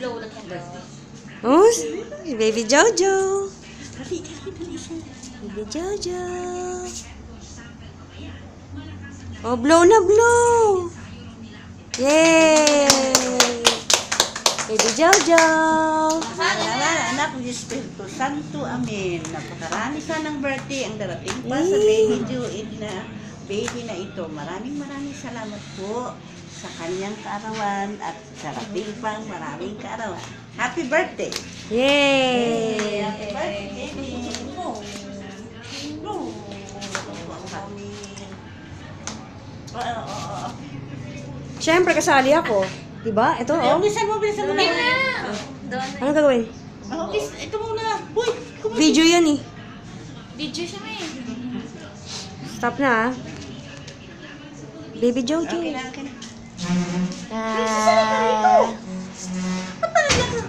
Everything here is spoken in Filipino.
Blow lang yung birthday. Oh, si Baby Jojo. Dali siya. Baby Jojo. Oh, blow na blow. Yay! Baby Jojo. Anak ng Espiritu Santo, amen. Napakarami sanang birthday ang darating pa sa baby na ito. Maraming salamat po sa kanyang kaarawan at darating pang maraming kaarawan. Happy birthday! Yay! Happy birthday, baby! Siyempre, kasali ako. Diba? Ito, oh. Bilisan mo na! Ano gagawin? Ito muna! Uy! Video yan eh. Video siya may. Stop na ah. Baby Jojo. Okay na.